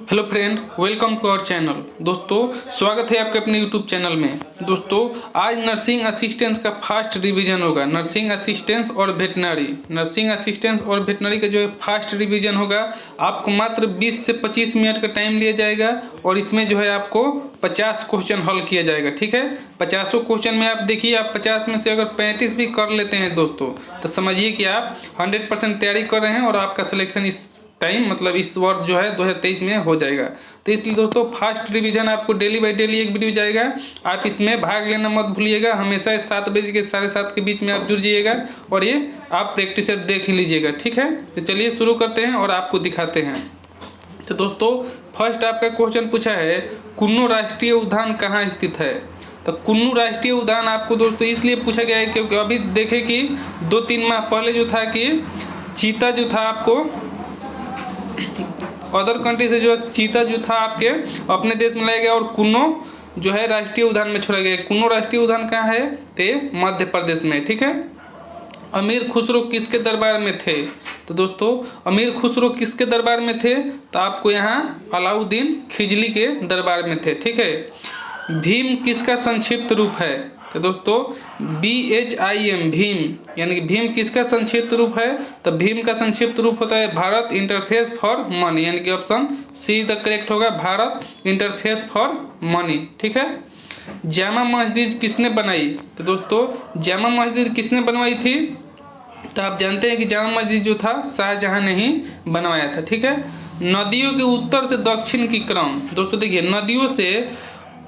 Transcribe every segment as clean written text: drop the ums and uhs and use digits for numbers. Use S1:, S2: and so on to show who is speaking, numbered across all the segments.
S1: Hello friend, welcome to our channel. दोस्तों, स्वागत है आपके अपने यूट्यूब चैनल में। दोस्तों, आज नर्सिंग असिस्टेंस का फास्ट रिवीजन होगा। नर्सिंग असिस्टेंस और वेटनरी का जो है फास्ट रिवीजन होगा। आपको मात्र 20 से 25 मिनट का टाइम लिया जाएगा और इसमें जो है आपको 50 क्वेश्चन हल किया जाएगा। ठीक है, 50 क्वेश्चन में आप देखिए, आप 50 में से अगर 35 भी कर लेते हैं दोस्तों, तो समझिए कि आप 100% तैयारी कर रहे हैं और आपका सिलेक्शन इस टाइम मतलब इस वर्ष जो है 2023 में हो जाएगा। तो इसलिए दोस्तों, फास्ट रिवीजन आपको डेली बाय डेली एक वीडियो जाएगा। आप इसमें भाग लेना मत भूलिएगा। हमेशा 7 बजे के 7:30 के बीच में आप जुड़ जाइएगा और ये आप प्रैक्टिस देख ही लीजिएगा। ठीक है, तो चलिए शुरू करते हैं और आपको दिखाते हैं। तो दोस्तों, फर्स्ट आपका क्वेश्चन पूछा है, कुन्नू राष्ट्रीय उद्यान कहाँ स्थित है। तो कुन्नू राष्ट्रीय उद्यान आपको दोस्तों इसलिए पूछा गया है क्योंकि अभी देखें कि 2-3 माह पहले जो था कि चीता जो था आपको अदर कंट्री से जो चीता जो था आपके अपने देश में लाया गया और कुन्नू जो है राष्ट्रीय उद्यान में छोड़ा गया। कुन्नू राष्ट्रीय उद्यान कहाँ है, तो मध्य प्रदेश में। ठीक है, अमीर खुसरो किसके दरबार में थे। तो दोस्तों, अमीर खुसरो किसके दरबार में थे, तो आपको यहाँ अलाउद्दीन खिलजी के दरबार में थे। ठीक है, भीम किसका संक्षिप्त रूप है। तो दोस्तों, BHIM भीम, यानी कि भीम किसका संक्षिप्त रूप है, तो भीम का संक्षिप्त रूप होता है भारत इंटरफेस फॉर मनी, यानी कि ऑप्शन सी द करेक्ट होगा, भारत इंटरफेस फॉर मनी। ठीक है, जामा मस्जिद किसने बनाई। तो दोस्तों, जामा मस्जिद किसने बनवाई थी, तो आप जानते हैं कि जामा मस्जिद जो था शाहजहां ने ही बनवाया था। ठीक है, नदियों के उत्तर से दक्षिण की क्रम। दोस्तों देखिए, नदियों से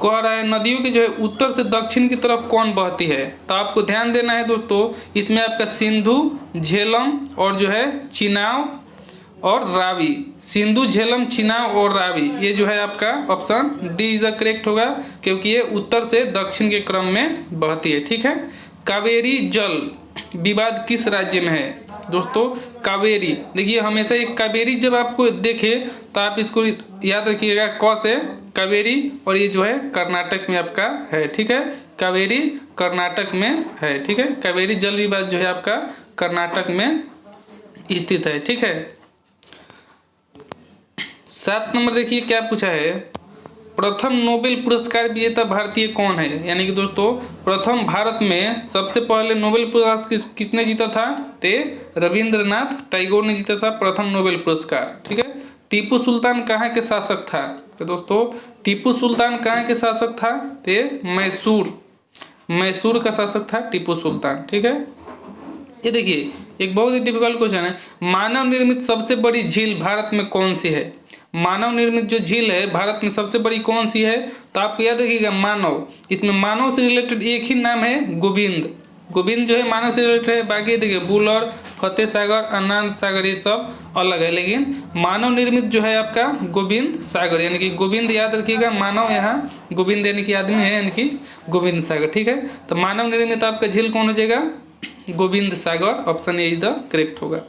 S1: कह रहा है, नदियों के जो है उत्तर से दक्षिण की तरफ कौन बहती है, तो आपको ध्यान देना है दोस्तों, इसमें आपका सिंधु, झेलम और जो है चिनाब और रावी। सिंधु, झेलम, चिनाब और रावी, ये जो है आपका option D is the correct होगा, क्योंकि ये उत्तर से दक्षिण के क्रम में बहती है। ठीक है, कावेरी जल विवाद किस राज्य में है। दोस्तों, कावेरी, देखिए हमेशा एक कावेरी जब आपको देखे तो आप इसको याद रखिएगा, क से कावेरी, और ये जो है कर्नाटक में आपका है। ठीक है, कावेरी कर्नाटक में है। ठीक है, कावेरी जल विवाद जो है आपका कर्नाटक में स्थित है। ठीक है, 7 नंबर देखिए क्या पूछा है, प्रथम नोबेल पुरस्कार विजेता भारतीय कौन है। यानी कि दोस्तों, प्रथम भारत में सबसे पहले नोबेल पुरस्कार किसने जीता था, तो रविंद्रनाथ टैगोर ने जीता था प्रथम नोबेल पुरस्कार। ठीक है, टीपू सुल्तान कहाँ के शासक था। तो दोस्तों, टीपू सुल्तान कहाँ के शासक था, तो मैसूर का शासक था टीपू सुल्तान। ठीक है, ये देखिए एक बहुत ही डिफिकल्ट क्वेश्चन है, मानव निर्मित सबसे बड़ी झील भारत में कौन सी है। मानव निर्मित जो झील है भारत में सबसे बड़ी कौन सी है, तो आपको याद रखिएगा मानव। इसमें मानव से रिलेटेड एक ही नाम है, गोविंद। गोविंद जो है मानव से रिलेटेड है, बाकी देखिए बुलर, फतेह सागर, आनंद सागर, ये सब अलग है, लेकिन मानव निर्मित जो है आपका गोविंद सागर, यानी कि गोविंद याद रखिएगा, मानव यहाँ गोविंद यानी कि आदमी है, यानी कि गोविंद सागर। ठीक है, तो मानव निर्मित आपका झील कौन हो जाएगा, Govind Sagar, option A is the correct होगा।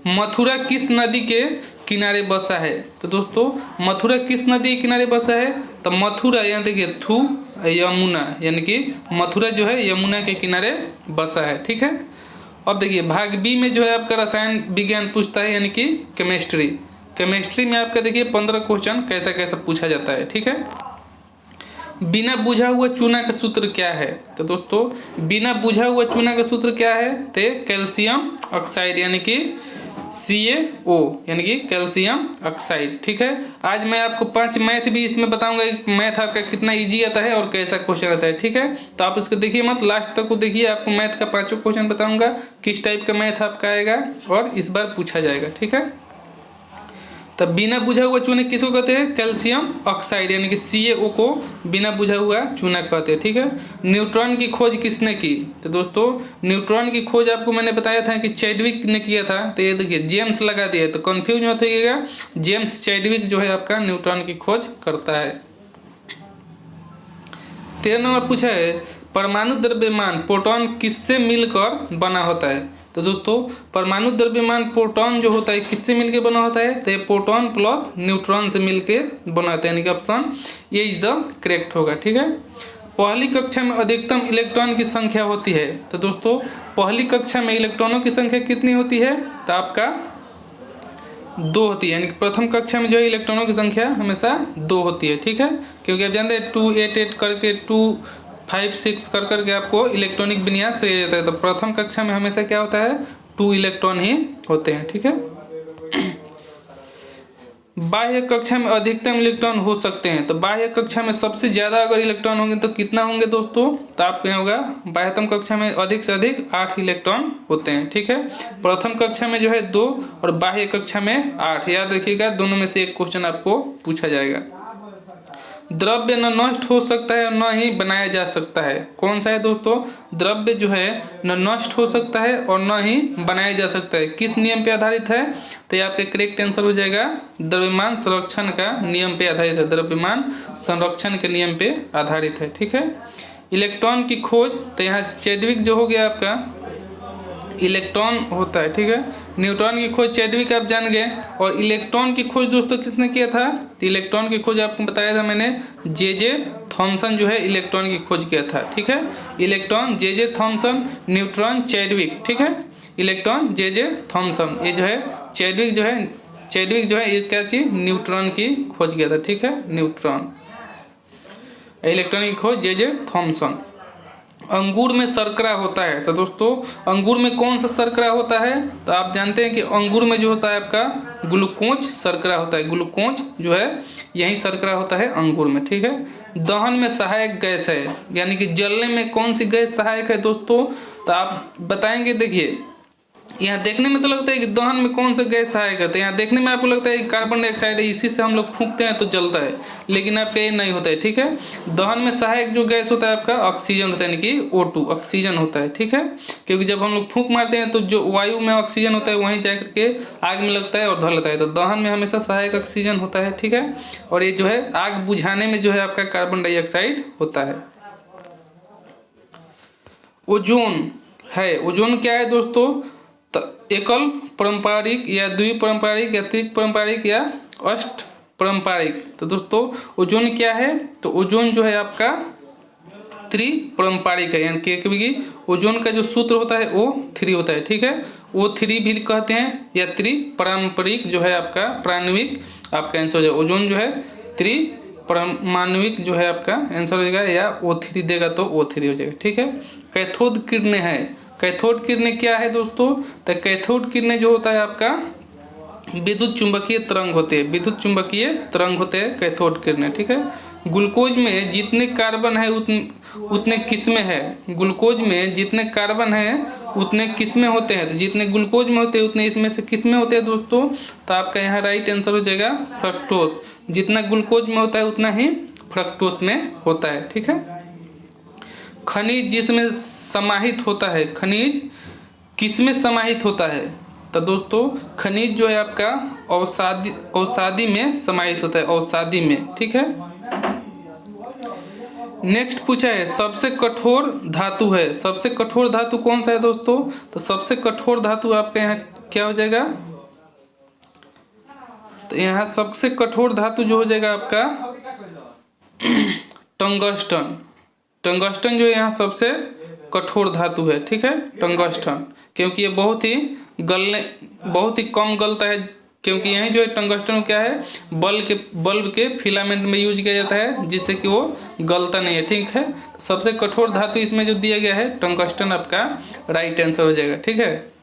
S1: मथुरा किस नदी के किनारे बसा है। तो दोस्तों, मथुरा किस नदी के किनारे बसा है, तो मथुरा यहाँ देखिए यमुना, यानी कि मथुरा जो है यमुना के किनारे बसा है। ठीक है, अब देखिए भाग बी में जो है आपका रसायन विज्ञान पूछता है, यानी कि केमिस्ट्री में आपका देखिए 15 क्वेश्चन कैसा कैसा पूछा जाता है। ठीक है, बिना बुझा हुआ चूना का सूत्र क्या है। तो दोस्तों, बिना बुझा हुआ चूना का सूत्र क्या है, तो कैल्शियम ऑक्साइड, यानी कि CaO, यानी कि कैल्शियम ऑक्साइड। ठीक है, आज मैं आपको 5 मैथ भी इसमें बताऊंगा, मैथ आपका कितना इजी आता है और कैसा क्वेश्चन आता है। ठीक है, तो आप इसको देखिए मत, लास्ट तक को देखिए, आपको मैथ का 5 क्वेश्चन बताऊंगा, किस टाइप का मैथ आपका आएगा और इस बार पूछा जाएगा। ठीक है, तब बिना बुझा हुआ चूना किसको कहते हैं, कैल्शियम ऑक्साइड, यानी कि CaO को बिना बुझा हुआ चूना कहते हैं। ठीक है, न्यूट्रॉन की खोज किसने की। तो दोस्तों, न्यूट्रॉन की खोज आपको मैंने बताया था कि चैडविक ने किया था, तो ये देखिए जेम्स लगा दिया, तो कंफ्यूज मत होइएगा, जेम्स चैडविक जो है आपका न्यूट्रॉन की खोज करता है। 13 नंबर पूछा है, परमाणु द्रव्यमान प्रोटॉन किससे मिलकर बना होता है। तो दोस्तों, परमाणु द्रव्यमान प्रोटॉन जो होता है किससे मिलकर बना होता है, तो प्रोटॉन प्लस न्यूट्रॉन से मिलकर बना होता है, यानी कि ऑप्शन ये इज द करेक्ट होगा। ठीक है, पहली कक्षा में अधिकतम इलेक्ट्रॉन की संख्या होती है। तो दोस्तों, पहली कक्षा में इलेक्ट्रॉनों की संख्या कितनी होती है, तो आपका 2 होती है, यानी कि प्रथम कक्षा में जो है इलेक्ट्रॉनों की संख्या हमेशा 2 होती है, ठीक है। क्योंकि आप जानते हैं 2 8 8 करके 2 5 6 कर करके आपको इलेक्ट्रॉनिक विन्यास से जाता है, तो प्रथम कक्षा में हमेशा क्या होता है 2 इलेक्ट्रॉन ही होते हैं, ठीक है। बाह्य कक्षा में अधिकतम इलेक्ट्रॉन हो सकते हैं, तो बाह्य कक्षा में सबसे ज़्यादा अगर इलेक्ट्रॉन होंगे तो कितना होंगे दोस्तों, तो आपको यहाँ होगा बाह्यतम कक्षा में अधिक से अधिक 8 इलेक्ट्रॉन होते हैं, ठीक है। प्रथम कक्षा में जो है 2 और बाह्य कक्षा में 8, याद रखिएगा दोनों में से एक क्वेश्चन आपको पूछा जाएगा। द्रव्य न नष्ट हो सकता है और न ही बनाया जा सकता है, कौन सा है दोस्तों, द्रव्य जो है न नष्ट हो सकता है और न ही बनाया जा सकता है, किस नियम पे आधारित है, तो ये आपके करेक्ट आंसर हो जाएगा द्रव्यमान संरक्षण का नियम पे आधारित है, द्रव्यमान संरक्षण के नियम पे आधारित है, ठीक है। इलेक्ट्रॉन की खोज, तो यहाँ चैडविक जो हो गया आपका इलेक्ट्रॉन होता है, ठीक है। न्यूट्रॉन की खोज चैडविक आप जान गए, और इलेक्ट्रॉन की खोज दोस्तों किसने किया था, तो इलेक्ट्रॉन की खोज आपको बताया था मैंने, जे थॉमसन जो है इलेक्ट्रॉन की खोज किया था, ठीक है। Electron J Thomson, neutron Chadwick, ठीक है। इलेक्ट्रॉन जे थॉमसन, ये जो है चैडविक जो है ये क्या चीज न्यूट्रॉन की खोज किया था, ठीक है, न्यूट्रॉन। इलेक्ट्रॉन की खोज जे थॉमसन। अंगूर में शर्करा होता है, तो दोस्तों अंगूर में कौन सा शर्करा होता है, तो आप जानते हैं कि अंगूर में जो होता है आपका ग्लूकोज शर्करा होता है, ग्लूकोज जो है यही शर्करा होता है अंगूर में, ठीक है। दहन में सहायक गैस है, यानी कि जलने में कौन सी गैस सहायक है दोस्तों, तो आप बताएंगे, देखिए यहाँ देखने में तो लगता है कि दहन में कौन सा गैस सहायक है, तो यहाँ देखने में आपको लगता है कि कार्बन डाइऑक्साइड है, इसी से हम लोग फूंकते हैं तो जलता है, लेकिन आपका ये नहीं होता है, ठीक है। दहन में सहायक जो गैस होता है आपका ऑक्सीजन होता है, यानी कि O2 ऑक्सीजन होता है, ठीक है। क्योंकि जब हम लोग फूंक मारते हैं तो जो वायु में ऑक्सीजन होता है वहीं जाकर के आग में लगता है और धर लेता है, तो दहन में हमेशा सहायक ऑक्सीजन होता है, ठीक है। और ये जो है आग बुझाने में जो है आपका कार्बन डाइऑक्साइड होता है। ओजोन है, ओजोन क्या है दोस्तों, एकल पारंपरिक या द्विपारंपरिक या त्रिपारंपरिक या अष्ट पारंपरिक, तो दोस्तों ओजोन क्या है, तो ओजोन जो है आपका त्रिपारंपरिक है, यानी कि ओजोन का जो सूत्र होता है O3 होता है, ठीक है। O3 भी कहते हैं, या त्रिपारंपरिक जो है आपका प्राणविक, आपका आंसर हो जाएगा ओजोन जो है त्रिपारमाणविक जो है आपका आंसर हो जाएगा, या O3 देगा तो O3 हो जाएगा, ठीक है। कैथोड किरणें है, कैथोड किरणें क्या है दोस्तों, तो कैथोड किरणें जो होता है आपका विद्युत चुंबकीय तरंग होते हैं, विद्युत चुंबकीय तरंग होते हैं कैथोड किरणें, ठीक है। ग्लूकोज में जितने कार्बन है उतने किस्में है, ग्लूकोज में जितने कार्बन है उतने किस्में होते हैं, तो जितने ग्लूकोज में होते हैं उतने इसमें से किस्में होते हैं दोस्तों, तो आपका यहाँ राइट आंसर हो जाएगा फ्रक्टोज, जितना ग्लूकोज में होता है उतना ही फ्रक्टोज में होता है, ठीक है। खनिज जिसमें समाहित होता है, खनिज किसमें समाहित होता है, तो दोस्तों खनिज जो है आपका औषधि में समाहित होता है, औषधि में, ठीक है। नेक्स्ट पूछा है सबसे कठोर धातु है, सबसे कठोर धातु कौन सा है दोस्तों, तो सबसे कठोर धातु आपके यहाँ क्या हो जाएगा, तो यहाँ सबसे कठोर धातु जो हो जाएगा आपका टंगस्टन, टंगस्टन जो यहाँ सबसे कठोर धातु है, ठीक है, टंगस्टन, क्योंकि ये बहुत ही कम गलता है, क्योंकि यही जो है टंगस्टन क्या है बल्ब के फिलामेंट में यूज किया जाता है, जिससे कि वो गलता नहीं है, ठीक है। सबसे कठोर धातु इसमें जो दिया गया है टंगस्टन आपका राइट आंसर हो जाएगा, ठीक है।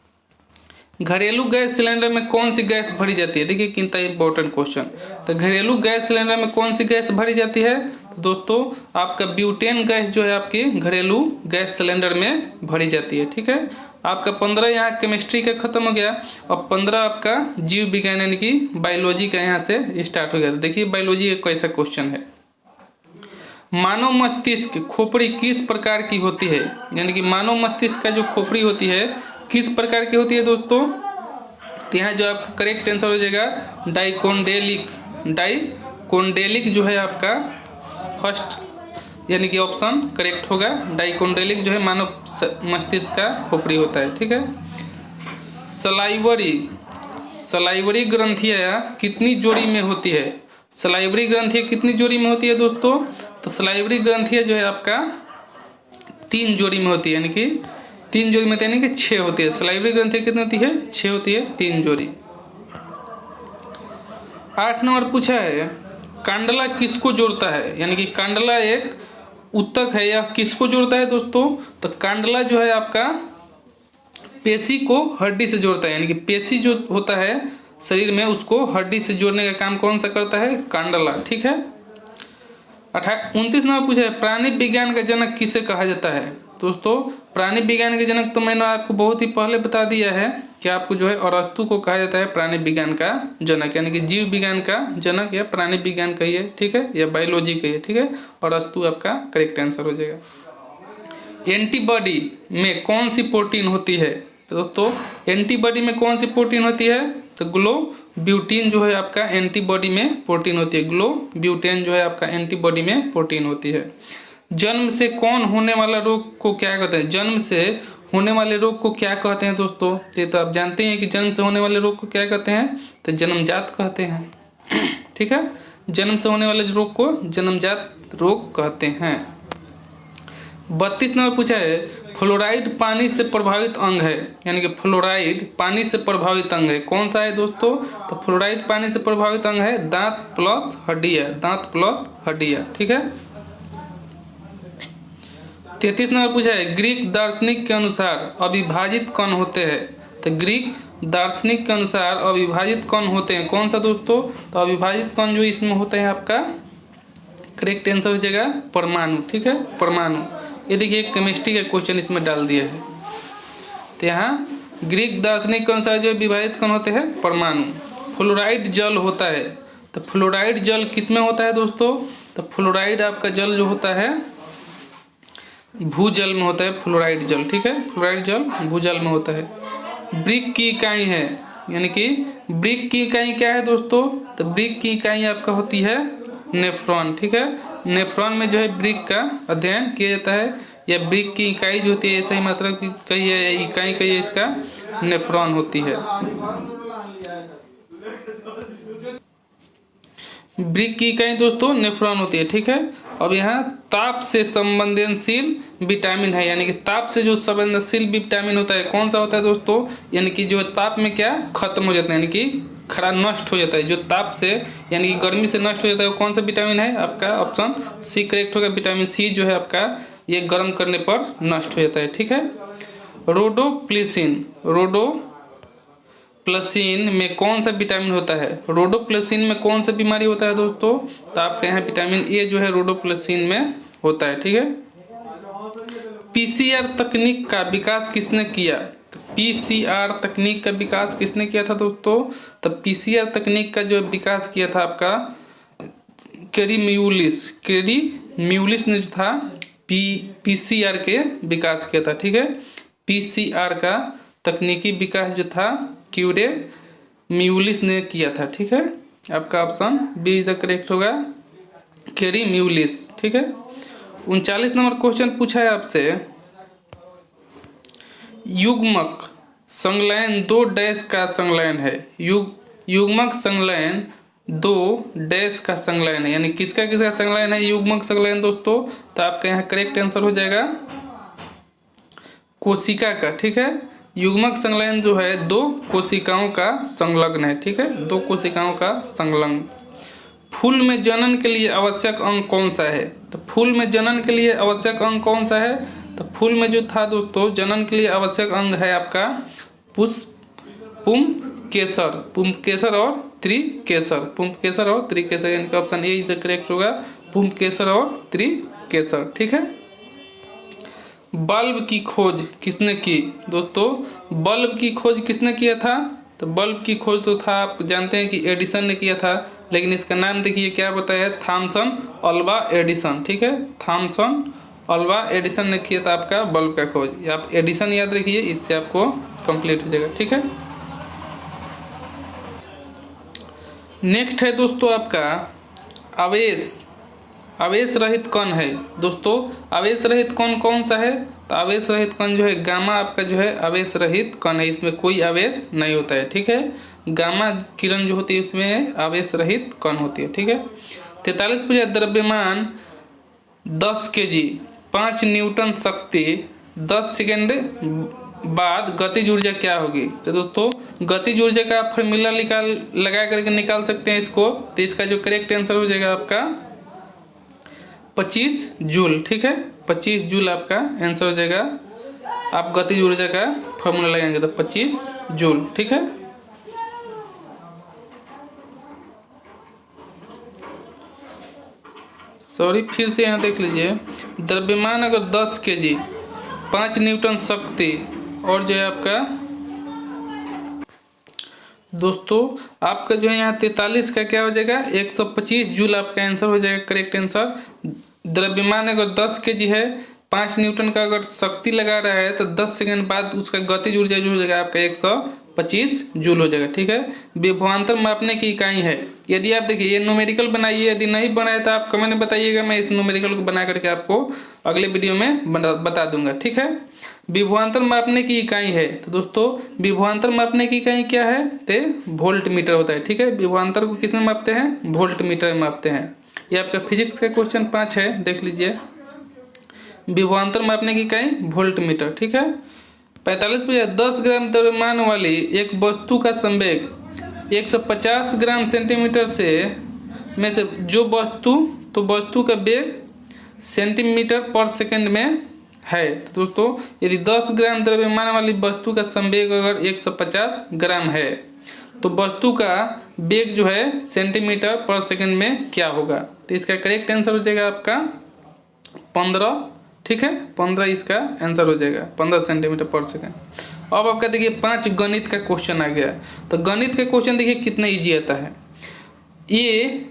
S1: घरेलू गैस सिलेंडर में कौन सी गैस भरी जाती है, देखिए कितना इंपॉर्टेंट क्वेश्चन, तो घरेलू गैस सिलेंडर में कौन सी गैस भरी जाती है, तो दोस्तों आपका ब्यूटेन गैस जो है आपकी घरेलू गैस सिलेंडर में भरी जाती है, ठीक है। आपका 15 यहाँ केमिस्ट्री का खत्म हो गया, और 15 आपका जीव विज्ञान यानी कि बायोलॉजी का यहाँ से स्टार्ट हो गया। देखिए बायोलॉजी एक कैसा क्वेश्चन है, मानव मस्तिष्क खोपड़ी किस प्रकार की होती है, यानी कि मानव मस्तिष्क का जो खोपड़ी होती है किस प्रकार की होती है दोस्तों, तो यहाँ जो आपका करेक्ट आंसर हो जाएगा डाइकोंडेलिक, डाइकोंडेलिक जो है आपका फर्स्ट यानी कि ऑप्शन करेक्ट होगा, डाइकोंडेलिक जो है मानव मस्तिष्क का खोपड़ी होता है, ठीक है। सलाइवरी ग्रंथियाँ कितनी जोड़ी में होती है, सलाइवरी ग्रंथियाँ कितनी जोड़ी में होती है दोस्तों, तो सलाइवरी ग्रंथियाँ जो है आपका 3 जोड़ी में होती है, यानी कि 3 जोड़ी में यानी कि 6 होती है, सलाइवरी ग्रंथियाँ कितनी होती है 6 होती है, 3 जोड़ी। 8 नंबर पूछा है कांडला किसको जोड़ता है, यानी कि कांडला एक उत्तक है, यह किसको जोड़ता है दोस्तों? तो कांडला जो है आपका पेशी को हड्डी से जोड़ता है, यानी कि पेशी जो होता है शरीर में उसको हड्डी से जोड़ने का काम कौन सा करता है? कांडला। ठीक है। 29 नंबर पूछा है प्राणी विज्ञान का जनक किसे कहा जाता है? दोस्तों प्राणी विज्ञान के जनक तो मैंने आपको बहुत ही पहले बता दिया है कि आपको जो है अरस्तु को कहा जाता है प्राणी विज्ञान का जनक, यानी कि जीव विज्ञान का जनक या प्राणी विज्ञान कहिए, ठीक है, या बायोलॉजी कहिए, ठीक है। अरस्तु आपका करेक्ट आंसर हो जाएगा। एंटीबॉडी में कौन सी प्रोटीन होती है? तो दोस्तों एंटीबॉडी में कौन सी प्रोटीन होती है? तो ग्लोब्यूटिन जो है आपका एंटीबॉडी में प्रोटीन होती है। ग्लोब्यूटिन जो है आपका एंटीबॉडी में प्रोटीन होती है। जन्म से कौन होने वाला रोग को क्या कहते हैं? जन्म से होने वाले रोग को क्या कहते हैं दोस्तों? ये तो आप जानते हैं कि जन्म से होने वाले रोग को क्या कहते हैं? तो जन्मजात कहते हैं। ठीक है, जन्म से होने वाले रोग को जन्मजात रोग कहते हैं। 32 नंबर पूछा है फ्लोराइड पानी से प्रभावित अंग है, यानी कि फ्लोराइड पानी से प्रभावित अंग है, कौन सा है दोस्तों? तो फ्लोराइड पानी से प्रभावित अंग है दांत प्लस हड्डियाँ, दांत प्लस हड्डियाँ। ठीक है। 33 नंबर पूछा है ग्रीक दार्शनिक के अनुसार अविभाजित कण होते हैं। तो ग्रीक दार्शनिक के अनुसार अविभाजित कण होते हैं, कौन सा दोस्तों? तो अविभाजित कण जो इसमें होते हैं आपका करेक्ट आंसर हो जाएगा परमाणु। ठीक है, परमाणु। ये देखिए केमिस्ट्री का क्वेश्चन इसमें डाल दिया है। तो यहाँ ग्रीक दार्शनिक के अनुसार जो विभाजित कण होते हैं परमाणु। फ्लोराइड जल होता है, तो फ्लोराइड जल किसमें होता है दोस्तों? तो फ्लोराइड आपका जल जो होता है भूजल में होता है, फ्लोराइड जल। ठीक है, फ्लोराइड जल भूजल में होता है। ब्रिक की इकाई है, यानी कि ब्रिक की इकाई क्या है दोस्तों? तो ब्रिक की इकाई आपका होती है नेफ्रॉन। ठीक है, नेफ्रॉन में जो है ब्रिक का अध्ययन किया जाता है, या ब्रिक की इकाई जो होती है सही मतलब की कही है, इकाई कही है इसका नेफ्रॉन होती है। ब्रिक की इकाई दोस्तों नेफ्रॉन होती है। ठीक है। अब यहाँ ताप से संवेदनशील विटामिन है, यानी कि ताप से जो संवेदनशील विटामिन होता है कौन सा होता है दोस्तों? यानी कि जो ताप में क्या खत्म हो जाता है, यानी कि खरा नष्ट हो जाता है, जो ताप से यानी कि गर्मी से नष्ट हो जाता है, वो कौन सा विटामिन है? आपका ऑप्शन सी करेक्ट होगा। विटामिन सी जो है आपका ये गर्म करने पर नष्ट हो जाता है। ठीक है। रोडोप्लिसिन, रोडोप्लिसिन में कौन सा विटामिन होता है? रोडोप्लिसिन में कौन सा बीमारी होता है दोस्तों? तो आपके यहाँ विटामिन ए जो है रोडोप्लिसिन में होता है। ठीक है। पीसीआर तकनीक का विकास किसने किया? पीसीआर तकनीक का विकास किसने किया था दोस्तों? तो पीसीआर तकनीक का जो विकास किया था आपका कैरी म्यूलिस ने जो था पीसीआर के विकास किया था। ठीक है, पीसीआर का तकनीकी विकास जो था क्यूरे म्यूलिस ने किया था। ठीक है, आपका option B is the correct होगा, कैरी म्यूलिस। ठीक है। 39 नंबर क्वेश्चन पूछा है आपसे युग्मक संलयन 2 डैश का संलयन है। युग्मक संलयन 2 डैश का संलयन है, यानी किसका किसका संलयन है युग्मक संलयन दोस्तों? तो आपका यहाँ करेक्ट आंसर हो जाएगा कोशिका का। ठीक है, युग्मक संलयन जो है 2 कोशिकाओं का संलग्न है। ठीक है, 2 कोशिकाओं का संलग्न। फूल में जनन के लिए आवश्यक अंग कौन सा है? तो फूल में जनन के लिए आवश्यक अंग कौन सा है? तो फूल में जो था दोस्तों जनन के लिए आवश्यक अंग है आपका पुंकेसर और त्रिकेसर, यानी कि option A is the correct होगा, पुंकेसर और त्रिकेसर। ठीक है। बल्ब की खोज किसने की दोस्तों? बल्ब की खोज किसने किया था? तो बल्ब की खोज तो था आप जानते हैं कि एडिसन ने किया था, लेकिन इसका नाम देखिए क्या बताया है, थॉमसन अल्वा एडिसन। ठीक है, थॉमसन अल्वा एडिसन ने किया था आपका बल्ब का खोज। आप एडिसन याद रखिए, इससे आपको कंप्लीट हो जाएगा। ठीक है। नेक्स्ट है दोस्तों आपका आवेश रहित कण है दोस्तों। आवेश रहित कण कौन सा है? तो आवेश रहित कण जो है गामा आपका जो है आवेश रहित कण है, इसमें कोई आवेश नहीं होता है। ठीक है, गामा किरण जो होती है उसमें आवेश रहित कण होती है। ठीक है। 43 पूछा द्रव्यमान 10 kg 5 न्यूटन शक्ति 10 सेकेंड बाद गतिज ऊर्जा क्या होगी। तो दोस्तों गतिज ऊर्जा का फॉर्मूला लगा करके निकाल सकते हैं इसको। तो इसका जो करेक्ट आंसर हो जाएगा आपका 25 जूल। ठीक है, 25 जूल आपका आंसर हो जाएगा। आप गतिज ऊर्जा का फॉर्मूला लगाएंगे तो 25 जूल। ठीक है, सॉरी फिर से यहाँ देख लीजिए। द्रव्यमान अगर 10 kg 5 न्यूटन शक्ति और जो है आपका दोस्तों आपका जो है यहाँ 43 का क्या हो जाएगा 125 जूल आपका आंसर हो जाएगा करेक्ट आंसर। द्रव्यमान अगर 10 kg है 5 न्यूटन का अगर शक्ति लगा रहा है तो 10 सेकंड बाद उसका गतिज ऊर्जा जो हो जाएगा आपका 125 जूल हो जाएगा। ठीक है, विभवांतर मापने की इकाई है। यदि आप देखिए ये न्यूमेरिकल बनाइए, यदि नहीं बनाए तो आप कमेंट में बताइएगा, मैं इस न्यूमेरिकल को बना करके आपको अगले वीडियो में बता दूंगा। ठीक है, विभवांतर मापने की इकाई है। तो दोस्तों विभवांतर मापने की इकाई क्या है तो वोल्ट मीटर होता है। ठीक है, विभवांतर को किस में मापते हैं वोल्ट मीटर में मापते हैं। ये आपका फिजिक्स का क्वेश्चन 5 है, देख लीजिए। विभवांतर मापने की इकाई वोल्ट मीटर। ठीक है, 45 पे 10 ग्राम द्रव्यमान वाली एक वस्तु का संवेग 150 ग्राम सेंटीमीटर से में से जो वस्तु का वेग सेंटीमीटर पर सेकंड में है। तो दोस्तों यदि 10 ग्राम द्रव्यमान वाली वस्तु का संवेग अगर 150 ग्राम है तो वस्तु का वेग जो है सेंटीमीटर पर सेकंड में क्या होगा। तो इसका करेक्ट आंसर हो जाएगा आपका 15। ठीक है, 15 इसका आंसर हो जाएगा, 15 सेंटीमीटर पर सेकंड। अब आपका देखिए 5 गणित का क्वेश्चन आ गया। तो गणित का क्वेश्चन देखिए कितना इजी आता है। ए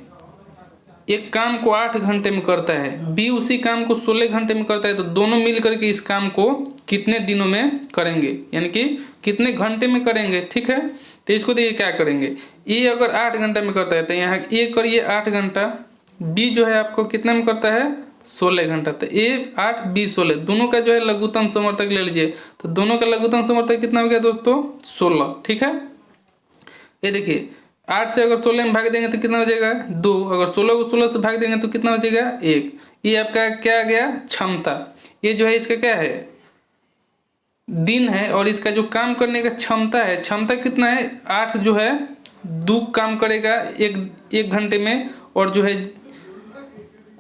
S1: एक काम को 8 घंटे में करता है, बी उसी काम को 16 घंटे में करता है, तो दोनों मिल करके इस काम को कितने दिनों में करेंगे, यानी कि कितने घंटे में करेंगे। ठीक है, तो इसको देखिए क्या करेंगे। ए अगर 8 घंटे में करता है तो यहाँ ए करिए 8 घंटा, बी जो है आपको कितने में करता है 16 घंटा। तो ए 8 बी 16 दोनों का जो है लघुत्तम समवर्तक ले लीजिए। तो दोनों का लघुत्तम समवर्तक कितना हो गया दोस्तों 16। ठीक है, ये देखिए 8 से अगर 16 में भाग देंगे तो कितना हो जाएगा 2, अगर 16 को 16 से भाग देंगे तो कितना हो जाएगा 1। ये आपका क्या आ गया क्षमता। ये जो है इसका क्या है दिन है, और इसका जो काम करने का क्षमता है, क्षमता कितना है 8 जो है 2 काम करेगा एक घंटे में, और जो है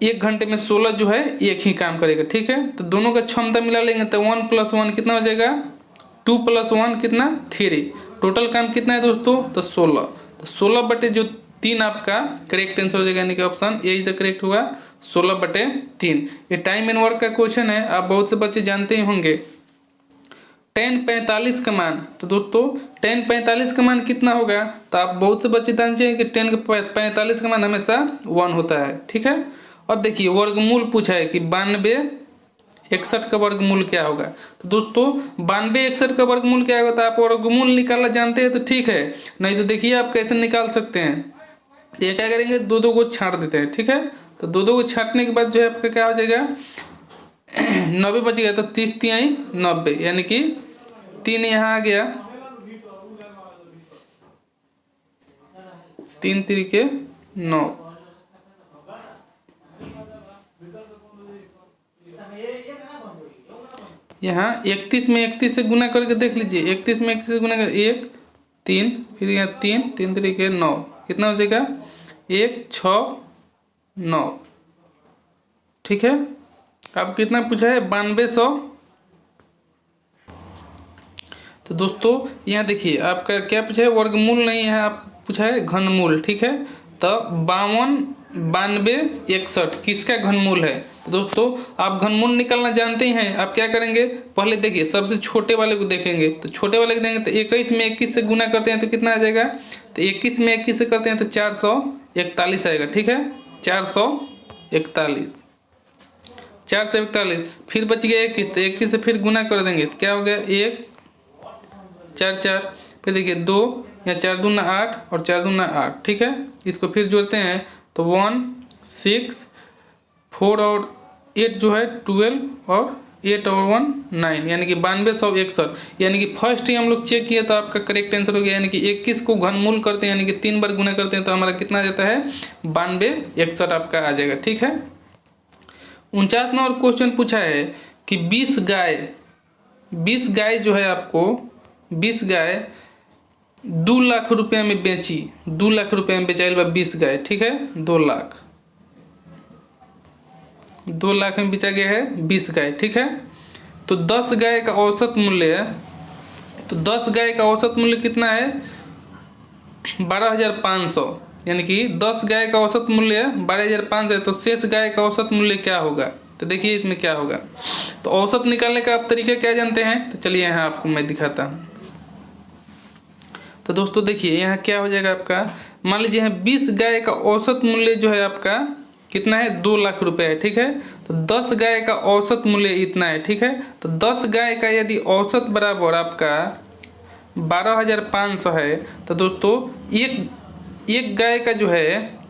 S1: 1 घंटे में 16 जो है एक ही काम करेगा। ठीक है, तो दोनों का क्षमता मिला लेंगे तो 1 + 1 कितना हो जाएगा 2 + 1 कितना 3। टोटल काम कितना है दोस्तों तो 16। तो 16/3 आपका करेक्ट आंसर हो जाएगा, यानी कि option A is the correct हुआ 16/3। ये टाइम एंड वर्क का क्वेश्चन है, आप बहुत से बच्चे जानते ही होंगे। tan 45 का मान, तो दोस्तों tan 45 का मान कितना होगा, तो आप बहुत से बच्चे जानते हैं कि tan 45 का मान हमेशा 1 होता है। ठीक है, अब देखिए वर्गमूल पूछा है कि 92 61 का वर्गमूल क्या होगा। तो दोस्तों 92 61 का वर्गमूल क्या होगा, तो आप वर्गमूल निकालना जानते हैं तो ठीक है, नहीं तो देखिए आप कैसे निकाल सकते हैं। ये क्या करेंगे 2 को छांट देते हैं। ठीक है, तो 2 को छांटने के बाद जो है आपका क्या हो जाएगा 90 बच गया, तो 30 × 90 यानी कि 3 यहाँ आ गया, 3 × 3 = 9। यहाँ 31 में 31 से गुना करके देख लीजिए, 31 में 31 से गुना कर 1 3, फिर यहाँ 3 3 × 3 = 9, कितना हो जाएगा 1 6 9। ठीक है, अब कितना पूछा है 9200। तो दोस्तों यहाँ देखिए आपका क्या पूछा है वर्गमूल नहीं है, आपका पूछा है घनमूल। ठीक है, तो 52 92 61 किसका घनमूल है। तो दोस्तों आप घनमूल निकालना जानते हैं, आप क्या करेंगे पहले देखिए सबसे छोटे वाले को देखेंगे, तो छोटे वाले को देंगे तो 21 में 21 से गुना करते हैं तो कितना आ जाएगा, तो 21 में 21 से करते हैं तो 441 आएगा। ठीक है, 441 441, फिर बच गया 21, तो 21 से फिर गुना कर देंगे तो क्या हो गया 1 4 4, फिर देखिए 2 या 4 दूना 8 और 4 दूना 8। ठीक है, इसको फिर जोड़ते हैं तो 1 6 4 और 8 जो है 12 और 8 और 1 9, यानी कि 9261। यानी कि फर्स्ट ही हम लोग चेक किए तो आपका करेक्ट आंसर हो गया, यानी कि 21 को घनमूल करते हैं यानी कि 3 बार गुना करते हैं तो हमारा कितना आ जाता है 92 61 आपका आ जाएगा। ठीक है, 49 नंबर क्वेश्चन पूछा है कि 20 20 गाय जो है आपको 20 गाय 2 लाख रुपये में बेची, 2 लाख रुपये में बेचाइल बा 20 गाय, ठीक है। 2 लाख में बेचा गया है 20 गाय, ठीक है। तो 10 गाय का औसत मूल्य है, तो 10 गाय का औसत मूल्य कितना है 12,500, यानी कि 10 गाय का औसत मूल्य 12,500 है। तो शेष गाय का औसत मूल्य क्या होगा, तो देखिए इसमें क्या होगा। तो औसत निकालने का आप तरीका क्या जानते हैं, तो चलिए यहाँ आपको मैं दिखाता हूँ। तो दोस्तों देखिए यहाँ क्या हो जाएगा आपका, मान लीजिए यहाँ 20 गाय का औसत मूल्य जो है आपका कितना है 2 लाख रुपए है, ठीक है। तो 10 गाय का औसत मूल्य इतना है, ठीक है। तो 10 गाय का यदि औसत बराबर आपका 12,500 है, तो दोस्तों एक गाय का जो है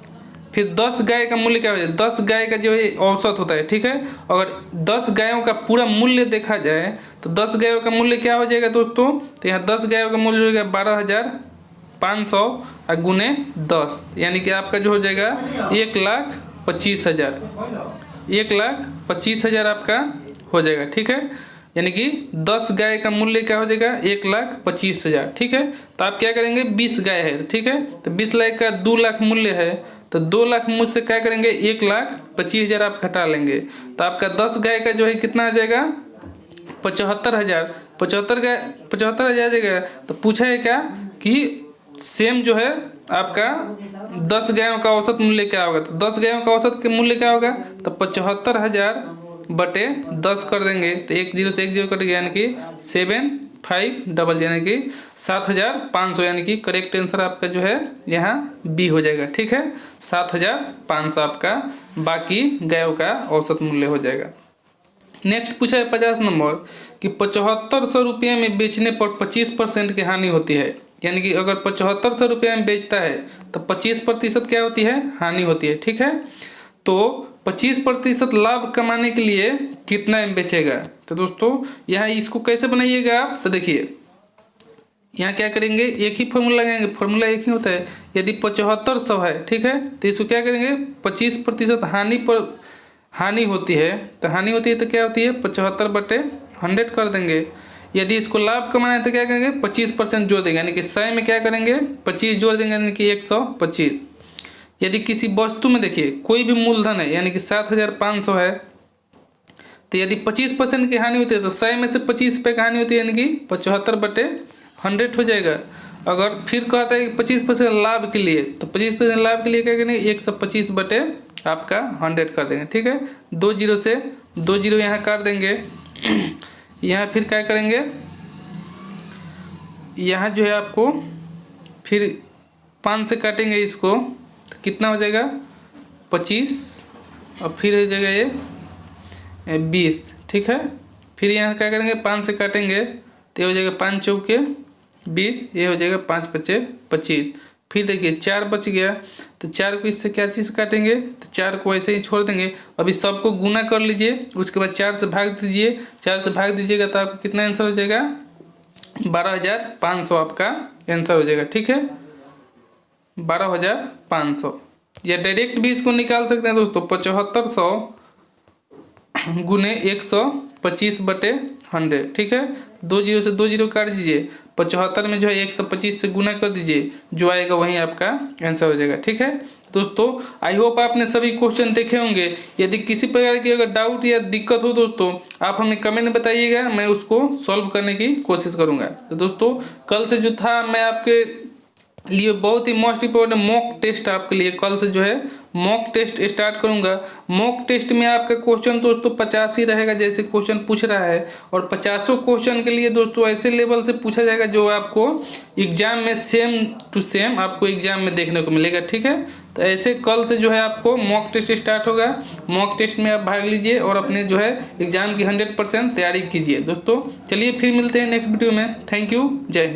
S1: फिर 10 गाय का मूल्य क्या हो जाए, 10 गाय का जो है औसत होता है, ठीक है। अगर 10 गायों का पूरा मूल्य देखा जाए तो 10 गायों का मूल्य क्या हो जाएगा दोस्तों, तो यहाँ 10 गायों का मूल्य हो जाएगा 12,500 और गुने 10, यानी कि आपका जो हो जाएगा 1,25,000, 1,25,000 आपका हो जाएगा, ठीक है। यानी कि 10 गाय का मूल्य क्या हो जाएगा 1,25,000, ठीक है। तो आप क्या करेंगे 20 गाय है, ठीक है। तो 20 लाख का 2 लाख मूल्य है, तो 2 लाख मूल्य से क्या करेंगे 1,25,000 आप घटा लेंगे, तो आपका 10 गाय का जो है कितना आ जाएगा 75,000, 75,000 जाएगा। तो पूछा है क्या कि सेम जो है आपका 10 गायों का औसत मूल्य क्या होगा, तो 10 गायों का औसत के मूल्य क्या होगा, तो 75,000 बटे 10 कर देंगे, तो 1 0 से 1 0 कट गया, यानी कि 7,500 यानी कि 7,500, यानी कि करेक्ट आंसर आपका जो है यहाँ बी हो जाएगा, ठीक है। 7,500 आपका बाकी गायों का औसत मूल्य हो जाएगा। नेक्स्ट पूछा है 50 नंबर कि 7,500 रुपये में बेचने पर 25% की हानि होती है, यानी कि अगर 7,500 रुपये में बेचता है तो 25% क्या होती है हानि होती है, ठीक है। तो 25% लाभ कमाने के लिए कितना में बेचेगा, तो दोस्तों यहाँ इसको कैसे बनाइएगा आप, तो देखिए यहाँ क्या करेंगे एक ही फॉर्मूला लगाएंगे, फॉर्मूला एक ही होता है। यदि 7,500 है, ठीक है, तो इसको क्या करेंगे 25% हानि होती है, तो हानि होती है तो क्या होती है 75/100 कर देंगे। यदि इसको लाभ कमाना है तो क्या करेंगे 25% जोड़ देंगे, यानी कि 100 में क्या करेंगे 25 जोड़ देंगे, यानी कि 125। यदि किसी वस्तु में देखिए कोई भी मूलधन है, यानी कि 7,500 है, तो यदि 25% की हानि होती है तो 100 में से 25 रुपये की हानि होती है, यानी कि 75/100 हो जाएगा। अगर फिर कहता है कि 25% लाभ के लिए, तो 25% लाभ के लिए क्या करेंगे 125 आपका 100 कर देंगे, ठीक है। 2 0 से 2 0 यहाँ काट देंगे। यहाँ फिर क्या करेंगे, यहाँ जो है आपको फिर 5 से काटेंगे इसको, तो कितना हो जाएगा 25 और फिर हो जाएगा ये 20, ठीक है। फिर यहाँ क्या करेंगे 5 से काटेंगे तो ये हो जाएगा 5 चौके 20, ये हो जाएगा 5 5 25। फिर देखिए 4 बच गया, तो 4 को इससे क्या चीज़ काटेंगे, तो 4 को ऐसे ही छोड़ देंगे। अभी सबको गुना कर लीजिए, उसके बाद 4 से भाग दीजिए, 4 से भाग दीजिएगा तो आपको कितना आंसर हो जाएगा 12,500 आपका आंसर हो जाएगा, ठीक है। 12,500 या डायरेक्ट भी इसको निकाल सकते हैं दोस्तों, 7,500 गुने 125/100, ठीक है। 2 0 से 2 0 काट दीजिए, 75 में जो है 125 से गुना कर दीजिए, जो आएगा वही आपका आंसर हो जाएगा, ठीक है। दोस्तों आई होप आपने सभी क्वेश्चन देखे होंगे। यदि किसी प्रकार की अगर डाउट या दिक्कत हो दोस्तों आप हमें कमेंट में बताइएगा, मैं उसको सॉल्व करने की कोशिश करूँगा। तो दोस्तों कल से जो था मैं आपके लिए बहुत ही मोस्ट इम्पोर्टेंट मॉक टेस्ट आपके लिए कल से जो है मॉक टेस्ट स्टार्ट करूंगा। मॉक टेस्ट में आपका क्वेश्चन दोस्तों 50 ही रहेगा जैसे क्वेश्चन पूछ रहा है, और 50 क्वेश्चन के लिए दोस्तों ऐसे लेवल से पूछा जाएगा जो आपको एग्जाम में सेम टू सेम आपको एग्जाम में देखने को मिलेगा, ठीक है। तो ऐसे कल से जो है आपको मॉक टेस्ट स्टार्ट होगा। मॉक टेस्ट में आप भाग लीजिए और अपने जो है एग्जाम की 100% तैयारी कीजिए दोस्तों। चलिए फिर मिलते हैं नेक्स्ट वीडियो में। थैंक यू, जय हिंद।